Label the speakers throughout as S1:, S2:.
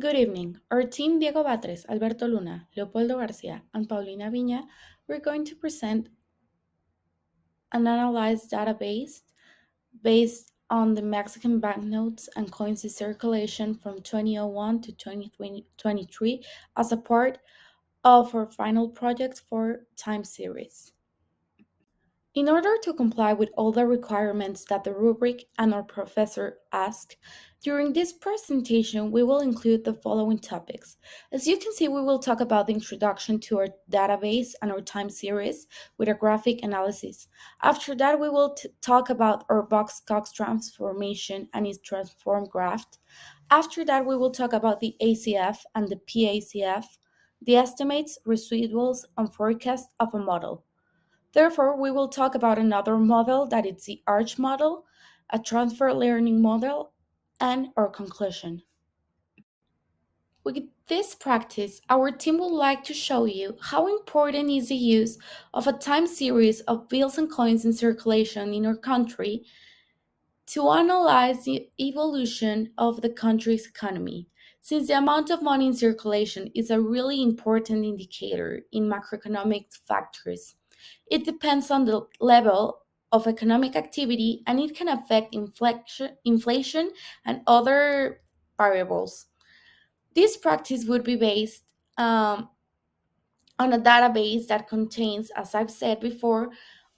S1: Good evening. Our team Diego Batres, Alberto Luna, Leopoldo Garcia, and Paulina Viña we're going to present an analyzed database based on the Mexican banknotes and coins in circulation from 2001 to 2023 as a part of our final project for time series. In order to comply with all the requirements that the rubric and our professor ask, during this presentation we will include the following topics. As you can see, we will talk about the introduction to our database and our time series with a graphic analysis. After that, we will talk about our box-Cox transformation and its transform graph. After that, we will talk about the ACF and the PACF, the estimates, residuals, and forecasts of a model. Therefore, we will talk about another model that is the ARCH model, a transfer learning model, and our conclusion. With this practice, our team would like to show you how important is the use of a time series of bills and coins in circulation in our country to analyze the evolution of the country's economy. Since the amount of money in circulation is a really important indicator in macroeconomic factors, it depends on the level of economic activity and it can affect inflation and other variables. This practice would be based on a database that contains, as I've said before,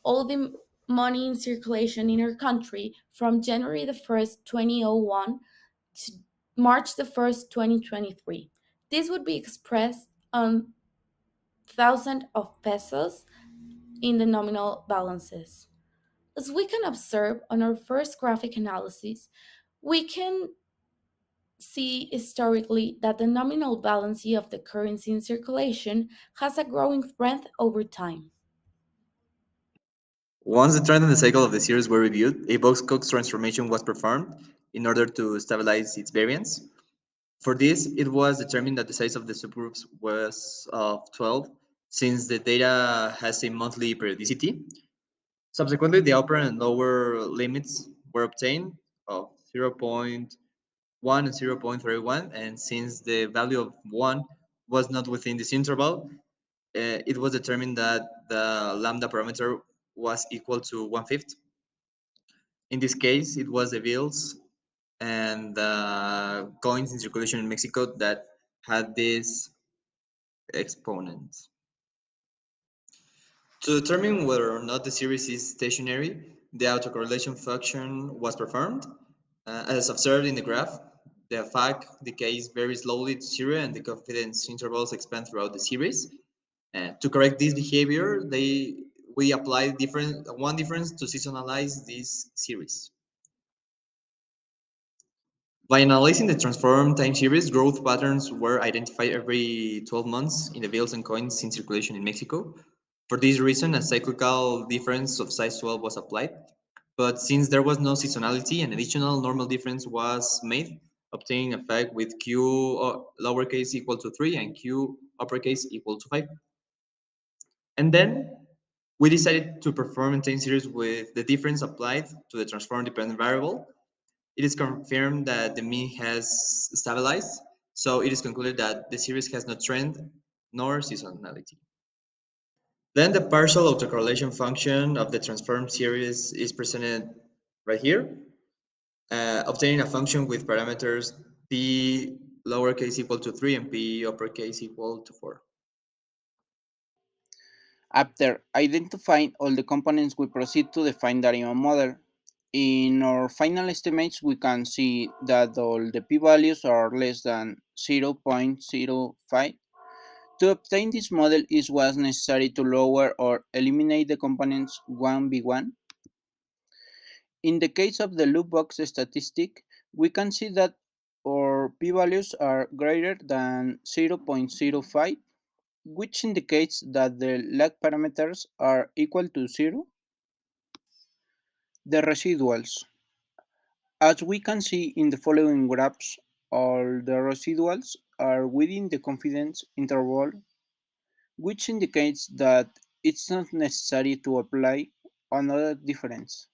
S1: all the money in circulation in our country from January the 1st, 2001 to March the 1st, 2023. This would be expressed on thousands of pesos in the nominal balances. As we can observe on our first graphic analysis, we can see historically that the nominal balance of the currency in circulation has a growing strength over time.
S2: Once the trend and the cycle of the series were reviewed, a box-Cox transformation was performed in order to stabilize its variance. For this, it was determined that the size of the subgroups was of 12, since the data has a monthly periodicity. Subsequently, the upper and lower limits were obtained of 0.1 and 0.31, and since the value of 1 was not within this interval, it was determined that the lambda parameter was equal to 1/5. In this case, it was the bills and the coins in circulation in Mexico that had this exponent. To determine whether or not the series is stationary, the autocorrelation function was performed. As observed in the graph, the FAC decays very slowly to zero and the confidence intervals expand throughout the series. To correct this behavior, we applied one difference to seasonalize this series. By analyzing the transform time series, growth patterns were identified every 12 months in the bills and coins in circulation in Mexico. For this reason, a cyclical difference of size 12 was applied. But since there was no seasonality, an additional normal difference was made, obtaining effect with Q lowercase equal to 3 and Q uppercase equal to 5. And then we decided to perform a time series with the difference applied to the transform dependent variable. It is confirmed that the mean has stabilized, so it is concluded that the series has no trend nor seasonality. Then the partial autocorrelation function of the transform series is presented right here, obtaining a function with parameters p lowercase equal to 3 and p uppercase equal to 4.
S3: After identifying all the components, we proceed to define the Riemann model. In our final estimates, we can see that all the p-values are less than 0.05. To obtain this model, it was necessary to lower or eliminate the components one by one. In the case of the loop box statistic, we can see that our p-values are greater than 0.05, which indicates that the lag parameters are equal to 0. The residuals. As we can see in the following graphs, all the residuals are within the confidence interval, which indicates that it's not necessary to apply another difference.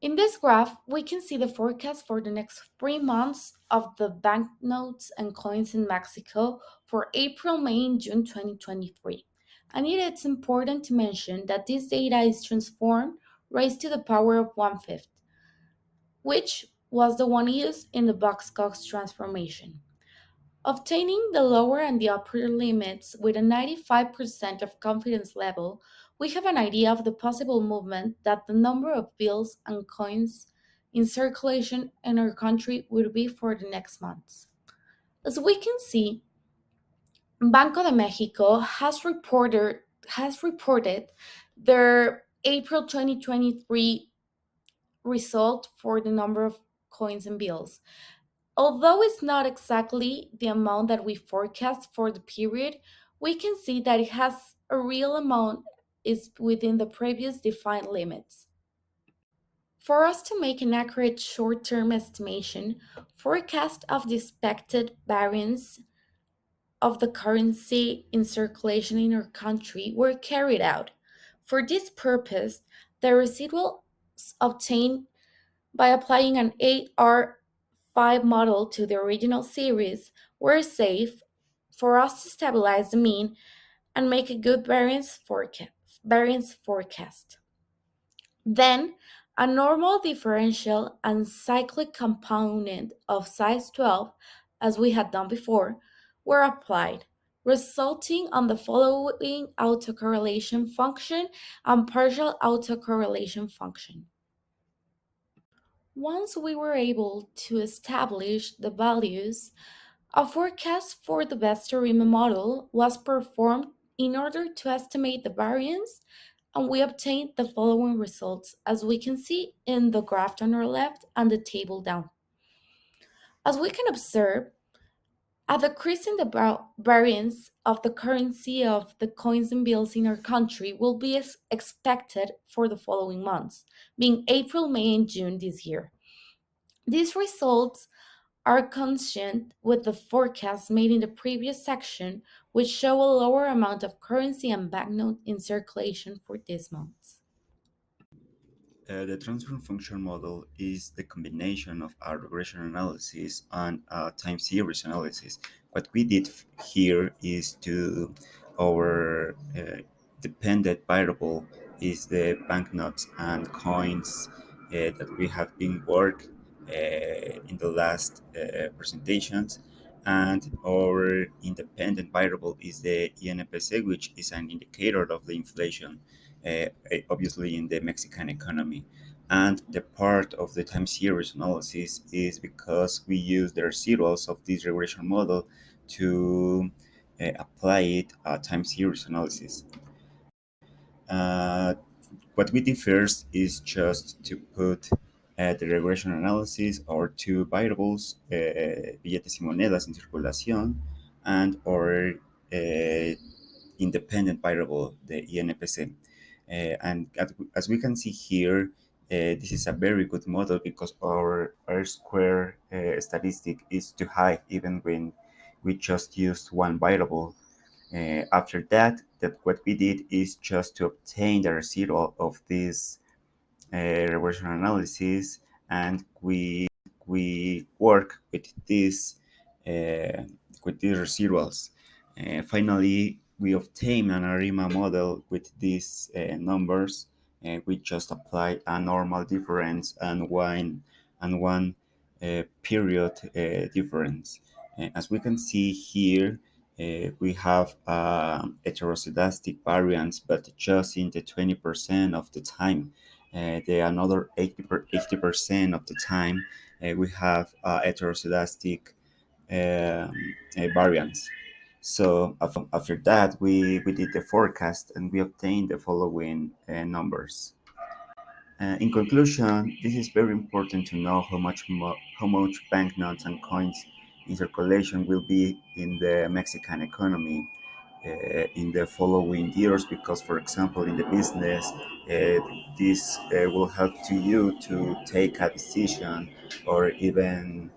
S1: In this graph, we can see the forecast for the next 3 months of the banknotes and coins in Mexico for April, May, and June 2023. And it's important to mention that this data is transformed raised to the power of one fifth, which was the one used in the Box-Cox transformation. Obtaining the lower and the upper limits with a 95% of confidence level, we have an idea of the possible movement that the number of bills and coins in circulation in our country will be for the next months. As we can see, Banco de Mexico has reported their April 2023 result for the number of coins and bills. Although it's not exactly the amount that we forecast for the period, we can see that it has a real amount is within the previous defined limits. For us to make an accurate short-term estimation, forecast of the expected variance of the currency in circulation in our country were carried out. For this purpose, the residuals obtained by applying an AR5 model to the original series were safe for us to stabilize the mean and make a good variance forecast. Then, a normal differential and cyclic component of size 12, as we had done before, were applied, resulting on the following autocorrelation function and partial autocorrelation function. Once we were able to establish the values, a forecast for the Vesta-Riemann model was performed in order to estimate the variance, and we obtained the following results, as we can see in the graph on our left and the table down. As we can observe, a decrease in the variance of the currency of the coins and bills in our country will be expected for the following months, being April, May, and June this year. These results are consistent with the forecasts made in the previous section, which show a lower amount of currency and banknote in circulation for these months.
S4: The transfer function model is the combination of a regression analysis and a time series analysis. What we did here is to our dependent variable is the banknotes and coins that we have been work in the last presentations, and our independent variable is the INPC, which is an indicator of the inflation, obviously in the Mexican economy. And the part of the time series analysis is because we use the residuals of this regression model to apply it a time series analysis. Uh, what we did first is just to put the regression analysis or two variables, billetes y monedas in circulación, and our independent variable, the INPC. And as we can see here, this is a very good model because our R square statistic is too high even when we just used one variable. After that what we did is just to obtain the residual of this regression analysis, and we work uh, with these residuals. Finally, we obtain an ARIMA model with these numbers. We just apply a normal difference and one period difference. As we can see here, we have heteroscedastic variance, but just in the 20% of the time. The another 80% of the time, we have heteroscedastic variance. So after that, we did the forecast and we obtained the following numbers. In conclusion, this is very important to know how much banknotes and coins in circulation will be in the Mexican economy in the following years, because for example in the business, this will help to you to take a decision, or even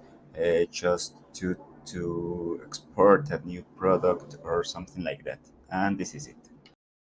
S4: just to export a new product or something like that. And this is it.